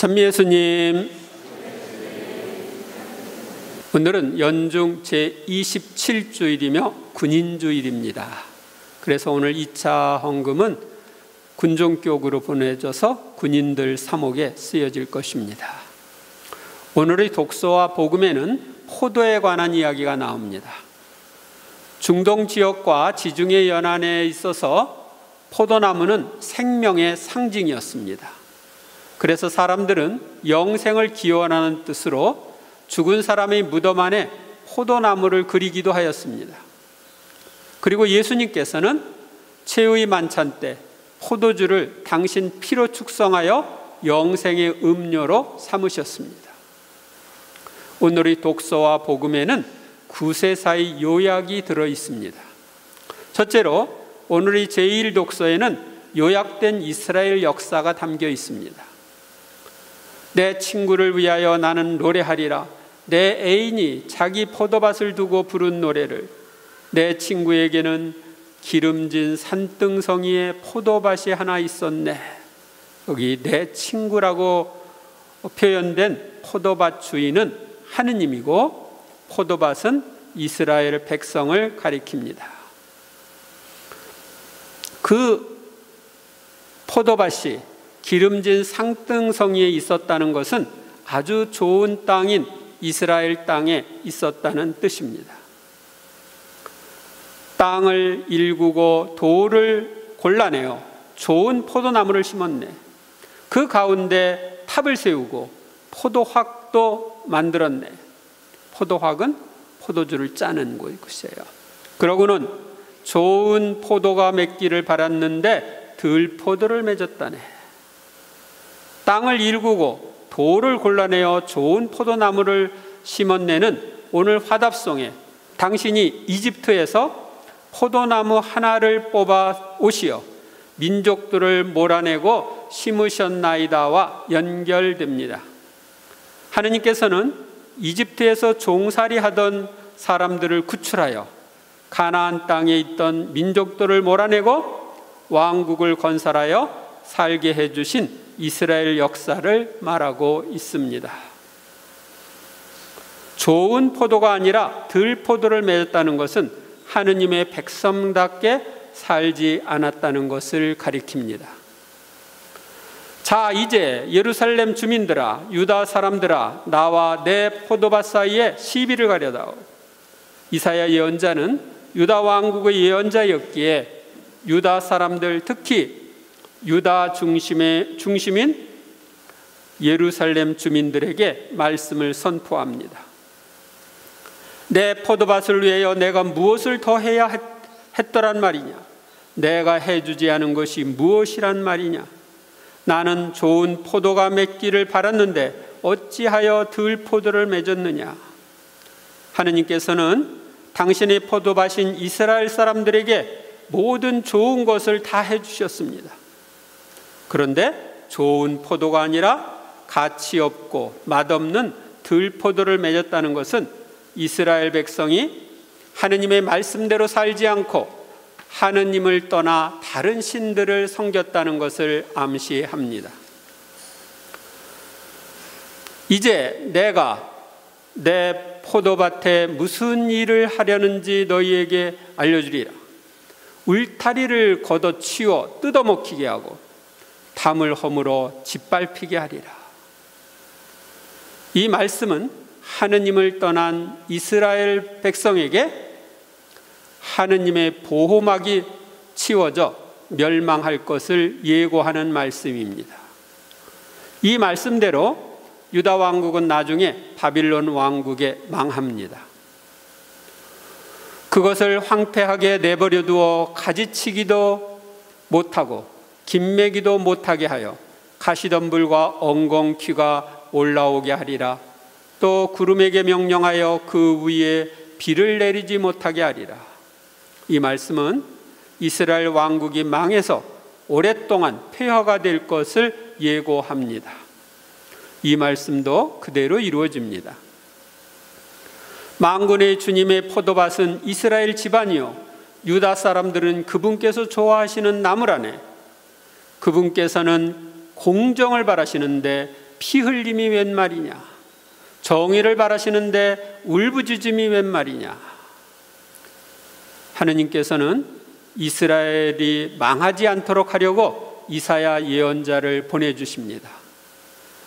찬미예수님, 오늘은 연중 제27주일이며 군인주일입니다. 그래서 오늘 2차 헌금은 군종격으로 보내져서 군인들 사목에 쓰여질 것입니다. 오늘의 독서와 복음에는 포도에 관한 이야기가 나옵니다. 중동 지역과 지중해 연안에 있어서 포도나무는 생명의 상징이었습니다. 그래서 사람들은 영생을 기원하는 뜻으로 죽은 사람의 무덤 안에 포도나무를 그리기도 하였습니다. 그리고 예수님께서는 최후의 만찬 때 포도주를 당신 피로 축성하여 영생의 음료로 삼으셨습니다. 오늘의 독서와 복음에는 구세사의 요약이 들어 있습니다. 첫째로 오늘의 제1독서에는 요약된 이스라엘 역사가 담겨 있습니다. 내 친구를 위하여 나는 노래하리라. 내 애인이 자기 포도밭을 두고 부른 노래를. 내 친구에게는 기름진 산등성이의 포도밭이 하나 있었네. 여기 내 친구라고 표현된 포도밭 주인은 하느님이고 포도밭은 이스라엘 백성을 가리킵니다. 그 포도밭이 기름진 산등성이에 있었다는 것은 아주 좋은 땅인 이스라엘 땅에 있었다는 뜻입니다. 땅을 일구고 돌을 골라내어 좋은 포도나무를 심었네. 그 가운데 탑을 세우고 포도확도 만들었네. 포도확은 포도주를 짜는 곳이에요. 그러고는 좋은 포도가 맺기를 바랐는데 들포도를 맺었다네. 땅을 일구고 돌을 골라내어 좋은 포도나무를 심었네는 오늘 화답송에 당신이 이집트에서 포도나무 하나를 뽑아 오시어 민족들을 몰아내고 심으셨나이다와 연결됩니다. 하느님께서는 이집트에서 종살이 하던 사람들을 구출하여 가나안 땅에 있던 민족들을 몰아내고 왕국을 건설하여 살게 해주신 이스라엘 역사를 말하고 있습니다. 좋은 포도가 아니라 들포도를 맺었다는 것은 하느님의 백성답게 살지 않았다는 것을 가리킵니다. 자, 이제 예루살렘 주민들아, 유다 사람들아, 나와 내 포도밭 사이에 시비를 가려다오. 이사야 예언자는 유다 왕국의 예언자였기에 유다 사람들, 특히 유다 중심인 예루살렘 주민들에게 말씀을 선포합니다. 내 포도밭을 위하여 내가 무엇을 더 해야 했더란 말이냐? 내가 해주지 않은 것이 무엇이란 말이냐? 나는 좋은 포도가 맺기를 바랐는데 어찌하여 들포도를 맺었느냐? 하느님께서는 당신의 포도밭인 이스라엘 사람들에게 모든 좋은 것을 다 해주셨습니다. 그런데 좋은 포도가 아니라 가치 없고 맛없는 들포도를 맺었다는 것은 이스라엘 백성이 하느님의 말씀대로 살지 않고 하느님을 떠나 다른 신들을 섬겼다는 것을 암시합니다. 이제 내가 내 포도밭에 무슨 일을 하려는지 너희에게 알려주리라. 울타리를 걷어치워 뜯어먹히게 하고 담을 허물어 짓밟히게 하리라. 이 말씀은 하느님을 떠난 이스라엘 백성에게 하느님의 보호막이 치워져 멸망할 것을 예고하는 말씀입니다. 이 말씀대로 유다 왕국은 나중에 바빌론 왕국에 망합니다. 그것을 황폐하게 내버려 두어 가지치기도 못하고 김매기도 못하게 하여 가시덤불과 엉겅퀴가 올라오게 하리라. 또 구름에게 명령하여 그 위에 비를 내리지 못하게 하리라. 이 말씀은 이스라엘 왕국이 망해서 오랫동안 폐허가 될 것을 예고합니다. 이 말씀도 그대로 이루어집니다. 만군의 주님의 포도밭은 이스라엘 집안이요 유다 사람들은 그분께서 좋아하시는 나무라네. 그분께서는 공정을 바라시는데 피 흘림이 웬 말이냐? 정의를 바라시는데 울부짖음이 웬 말이냐? 하느님께서는 이스라엘이 망하지 않도록 하려고 이사야 예언자를 보내주십니다.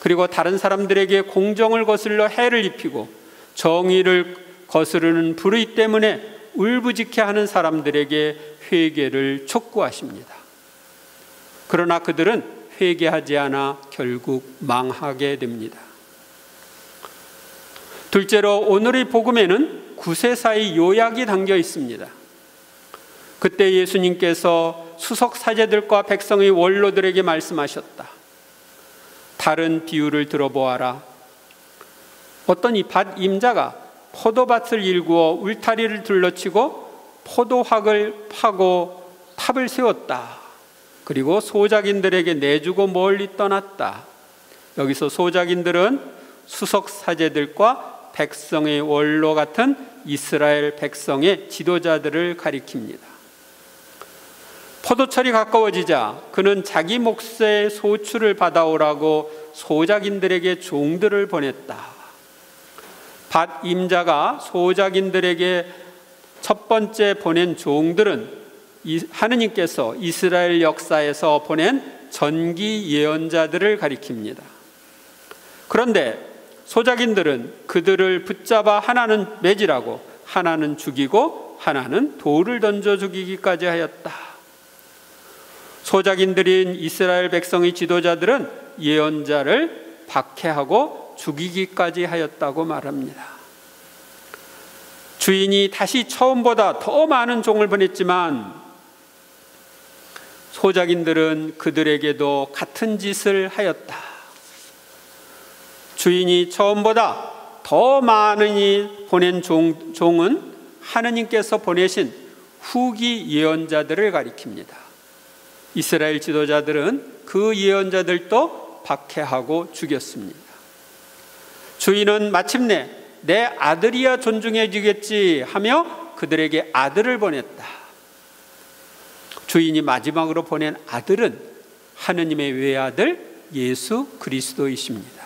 그리고 다른 사람들에게 공정을 거슬러 해를 입히고 정의를 거스르는 불의 때문에 울부짖게 하는 사람들에게 회개를 촉구하십니다. 그러나 그들은 회개하지 않아 결국 망하게 됩니다. 둘째로 오늘의 복음에는 구세사의 요약이 담겨 있습니다. 그때 예수님께서 수석 사제들과 백성의 원로들에게 말씀하셨다. 다른 비유를 들어보아라. 어떤 이 밭 임자가 포도밭을 일구어 울타리를 둘러치고 포도학을 파고 탑을 세웠다. 그리고 소작인들에게 내주고 멀리 떠났다. 여기서 소작인들은 수석 사제들과 백성의 원로 같은 이스라엘 백성의 지도자들을 가리킵니다. 포도철이 가까워지자 그는 자기 몫의 소출을 받아오라고 소작인들에게 종들을 보냈다. 밭 임자가 소작인들에게 첫 번째 보낸 종들은 하느님께서 이스라엘 역사에서 보낸 전기 예언자들을 가리킵니다. 그런데 소작인들은 그들을 붙잡아 하나는 매질하고 하나는 죽이고 하나는 돌을 던져 죽이기까지 하였다. 소작인들인 이스라엘 백성의 지도자들은 예언자를 박해하고 죽이기까지 하였다고 말합니다. 주인이 다시 처음보다 더 많은 종을 보냈지만 소작인들은 그들에게도 같은 짓을 하였다. 주인이 처음보다 더 많이 보낸 종은 하느님께서 보내신 후기 예언자들을 가리킵니다. 이스라엘 지도자들은 그 예언자들도 박해하고 죽였습니다. 주인은 마침내 내 아들이야 존중해주겠지 하며 그들에게 아들을 보냈다. 주인이 마지막으로 보낸 아들은 하느님의 외아들 예수 그리스도이십니다.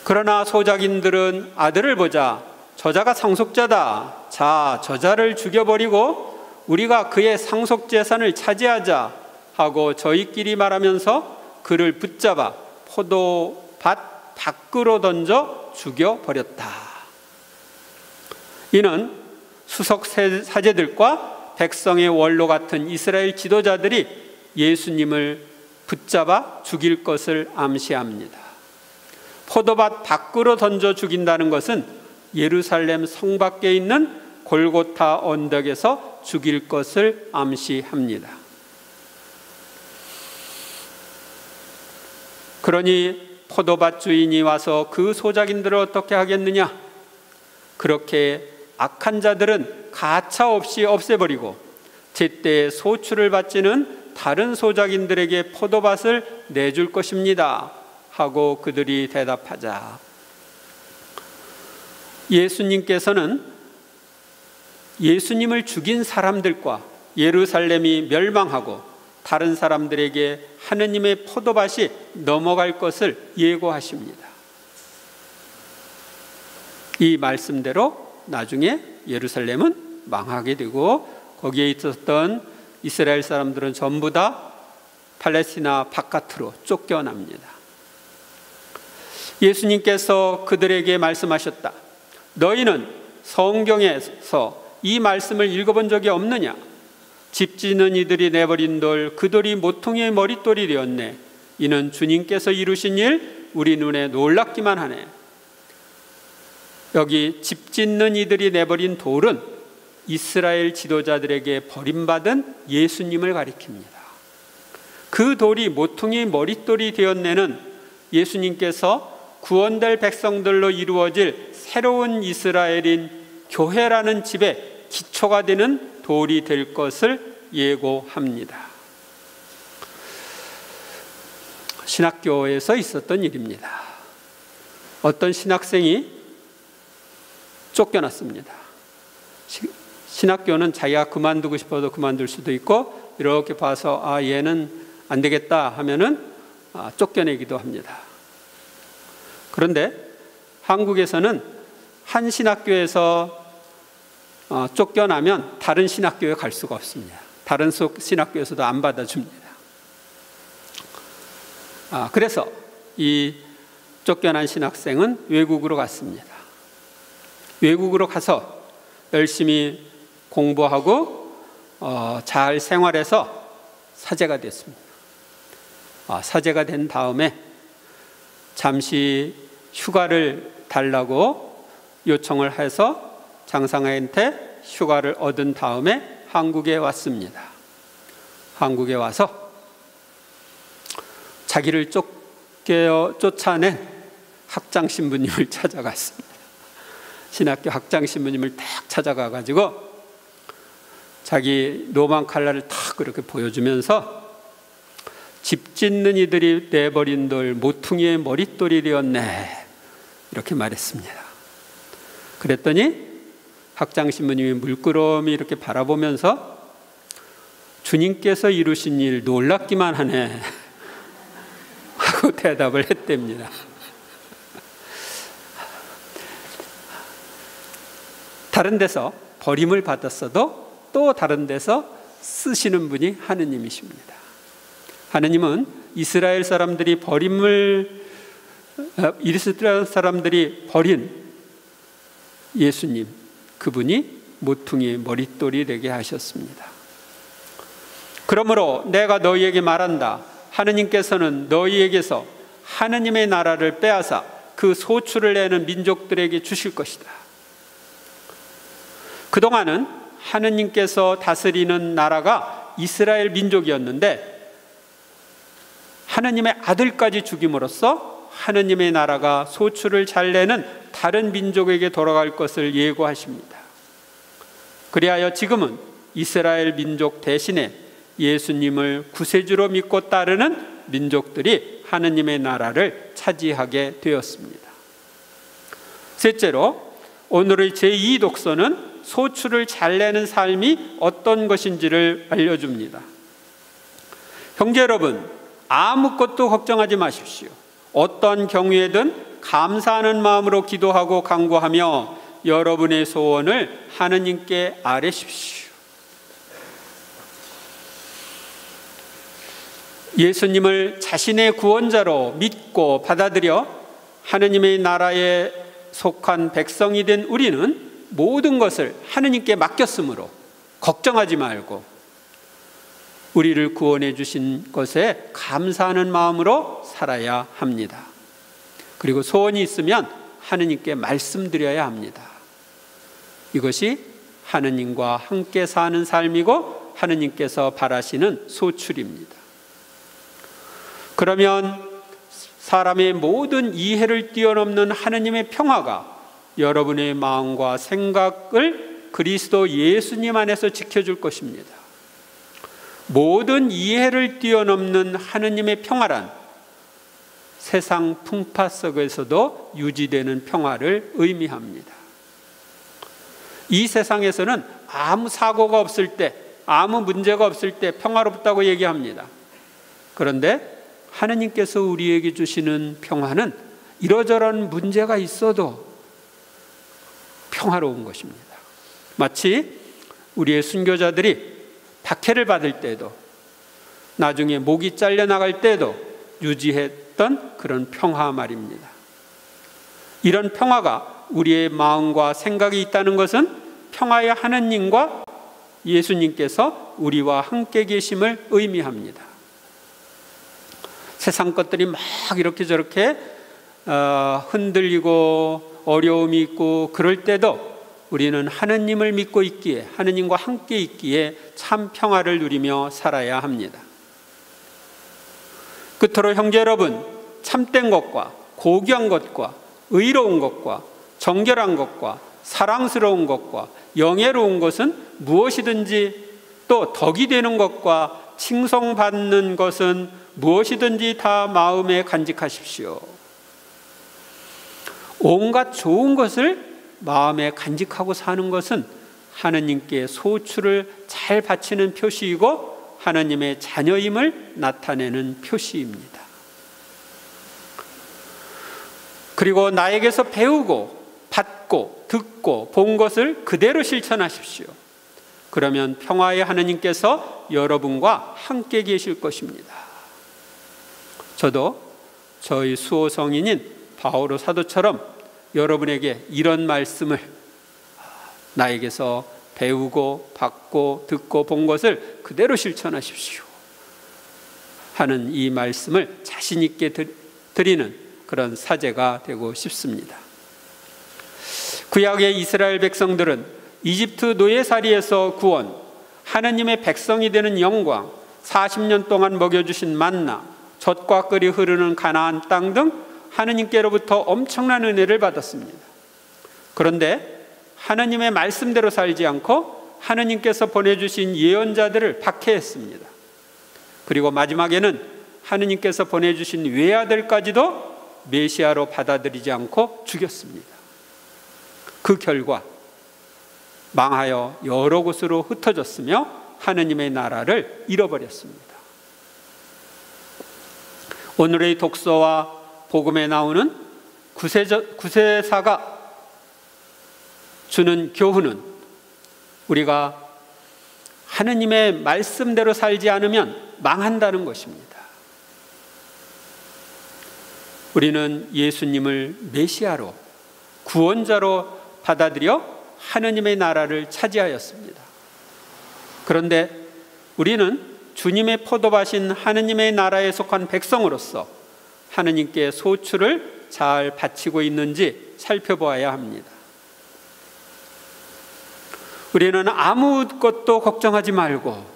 그러나 소작인들은 아들을 보자 저자가 상속자다. 자, 저자를 죽여버리고 우리가 그의 상속재산을 차지하자 하고 저희끼리 말하면서 그를 붙잡아 포도밭 밖으로 던져 죽여버렸다. 이는 수석 사제들과 백성의 원로 같은 이스라엘 지도자들이 예수님을 붙잡아 죽일 것을 암시합니다. 포도밭 밖으로 던져 죽인다는 것은 예루살렘 성 밖에 있는 골고타 언덕에서 죽일 것을 암시합니다. 그러니 포도밭 주인이 와서 그 소작인들을 어떻게 하겠느냐? 그렇게 악한 자들은 가차없이 없애버리고 제때 소출을 받지는 다른 소작인들에게 포도밭을 내줄 것입니다 하고 그들이 대답하자 예수님께서는 예수님을 죽인 사람들과 예루살렘이 멸망하고 다른 사람들에게 하느님의 포도밭이 넘어갈 것을 예고하십니다. 이 말씀대로 나중에 예루살렘은 망하게 되고 거기에 있었던 이스라엘 사람들은 전부 다 팔레스티나 바깥으로 쫓겨납니다. 예수님께서 그들에게 말씀하셨다. 너희는 성경에서 이 말씀을 읽어본 적이 없느냐? 집 짓는 이들이 내버린 돌, 그 돌이 모퉁이의 머릿돌이 되었네. 이는 주님께서 이루신 일, 우리 눈에 놀랍기만 하네. 여기 집 짓는 이들이 내버린 돌은 이스라엘 지도자들에게 버림받은 예수님을 가리킵니다. 그 돌이 모퉁이의 머릿돌이 되었네는 예수님께서 구원될 백성들로 이루어질 새로운 이스라엘인 교회라는 집의 기초가 되는 돌이 될 것을 예고합니다. 신학교에서 있었던 일입니다. 어떤 신학생이 쫓겨났습니다. 신학교는 자기가 그만두고 싶어도 그만둘 수도 있고 이렇게 봐서 얘는 안 되겠다 하면은 쫓겨내기도 합니다. 그런데 한국에서는 한 신학교에서 쫓겨나면 다른 신학교에 갈 수가 없습니다. 다른 신학교에서도 안 받아줍니다. 그래서 이 쫓겨난 신학생은 외국으로 갔습니다. 외국으로 가서 열심히 공부하고 잘 생활해서 사제가 됐습니다. 사제가 된 다음에 잠시 휴가를 달라고 요청을 해서 장상한테 휴가를 얻은 다음에 한국에 왔습니다. 한국에 와서 자기를 쫓아낸 학장 신부님을 찾아갔습니다. 신학교 학장 신부님을 딱 찾아가가지고 자기 노만 칼날을 탁 그렇게 보여주면서 집 짓는 이들이 내버린 돌 모퉁이의 머릿돌이 되었네, 이렇게 말했습니다. 그랬더니 학장 신부님이 물끄러미 이렇게 바라보면서 주님께서 이루신 일 놀랍기만 하네 하고 대답을 했답니다. 다른 데서 버림을 받았어도 또 다른 데서 쓰시는 분이 하느님이십니다. 하느님은 이스라엘 사람들이 버린 예수님, 그분이 모퉁이의 머릿돌이 되게 하셨습니다. 그러므로 내가 너희에게 말한다. 하느님께서는 너희에게서 하느님의 나라를 빼앗아 그 소출을 내는 민족들에게 주실 것이다. 그동안은 하느님께서 다스리는 나라가 이스라엘 민족이었는데 하느님의 아들까지 죽임으로써 하느님의 나라가 소출을 잘 내는 다른 민족에게 돌아갈 것을 예고하십니다. 그리하여 지금은 이스라엘 민족 대신에 예수님을 구세주로 믿고 따르는 민족들이 하느님의 나라를 차지하게 되었습니다. 셋째로, 오늘의 제2 독서는 소출을 잘 내는 삶이 어떤 것인지를 알려줍니다. 형제 여러분, 아무것도 걱정하지 마십시오. 어떤 경우에든 감사하는 마음으로 기도하고 간구하며 여러분의 소원을 하느님께 아뢰십시오. 예수님을 자신의 구원자로 믿고 받아들여 하느님의 나라에 속한 백성이 된 우리는 모든 것을 하느님께 맡겼으므로 걱정하지 말고 우리를 구원해 주신 것에 감사하는 마음으로 살아야 합니다. 그리고 소원이 있으면 하느님께 말씀드려야 합니다. 이것이 하느님과 함께 사는 삶이고 하느님께서 바라시는 소출입니다. 그러면 사람의 모든 이해를 뛰어넘는 하느님의 평화가 여러분의 마음과 생각을 그리스도 예수님 안에서 지켜줄 것입니다. 모든 이해를 뛰어넘는 하느님의 평화란 세상 풍파 속에서도 유지되는 평화를 의미합니다. 이 세상에서는 아무 사고가 없을 때, 아무 문제가 없을 때 평화롭다고 얘기합니다. 그런데 하느님께서 우리에게 주시는 평화는 이러저런 문제가 있어도 평화로운 것입니다. 마치 우리의 순교자들이 박해를 받을 때도 나중에 목이 잘려나갈 때도 유지했던 그런 평화 말입니다. 이런 평화가 우리의 마음과 생각이 있다는 것은 평화의 하느님과 예수님께서 우리와 함께 계심을 의미합니다. 세상 것들이 막 이렇게 저렇게 흔들리고 어려움이 있고 그럴 때도 우리는 하느님을 믿고 있기에, 하느님과 함께 있기에 참 평화를 누리며 살아야 합니다. 끝으로 형제 여러분, 참된 것과 고귀한 것과 의로운 것과 정결한 것과 사랑스러운 것과 영예로운 것은 무엇이든지, 또 덕이 되는 것과 칭송받는 것은 무엇이든지 다 마음에 간직하십시오. 온갖 좋은 것을 마음에 간직하고 사는 것은 하느님께 소출을 잘 바치는 표시이고 하느님의 자녀임을 나타내는 표시입니다. 그리고 나에게서 배우고 받고 듣고 본 것을 그대로 실천하십시오. 그러면 평화의 하느님께서 여러분과 함께 계실 것입니다. 저도 저희 수호 성인인 바오로 사도처럼 여러분에게 이런 말씀을 나에게서 배우고 받고 듣고 본 것을 그대로 실천하십시오 하는 이 말씀을 자신 있게 드리는 그런 사제가 되고 싶습니다. 구약의 이스라엘 백성들은 이집트 노예살이에서 구원, 하느님의 백성이 되는 영광, 40년 동안 먹여주신 만나, 젖과 꿀이 흐르는 가나안 땅 등 하느님께로부터 엄청난 은혜를 받았습니다. 그런데 하느님의 말씀대로 살지 않고 하느님께서 보내주신 예언자들을 박해했습니다. 그리고 마지막에는 하느님께서 보내주신 외아들까지도 메시아로 받아들이지 않고 죽였습니다. 그 결과 망하여 여러 곳으로 흩어졌으며 하느님의 나라를 잃어버렸습니다. 오늘의 독서와 복음에 나오는 구세사가 주는 교훈은 우리가 하느님의 말씀대로 살지 않으면 망한다는 것입니다. 우리는 예수님을 메시아로, 구원자로 받아들여 하느님의 나라를 차지하였습니다. 그런데 우리는 주님의 포도밭인 하느님의 나라에 속한 백성으로서 하느님께 소출을 잘 바치고 있는지 살펴보아야 합니다. 우리는 아무것도 걱정하지 말고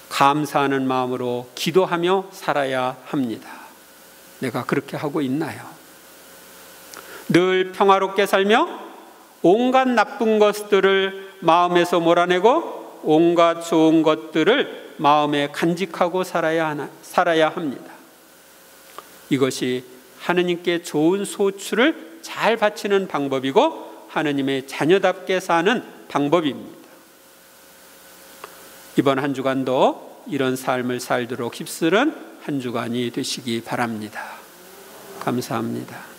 감사하는 마음으로 기도하며 살아야 합니다. 내가 그렇게 하고 있나요? 늘 평화롭게 살며 온갖 나쁜 것들을 마음에서 몰아내고 온갖 좋은 것들을 마음에 간직하고 살아야 합니다. 이것이 하느님께 좋은 소출을 잘 바치는 방법이고 하느님의 자녀답게 사는 방법입니다. 이번 한 주간도 이런 삶을 살도록 힘쓰는 한 주간이 되시기 바랍니다. 감사합니다.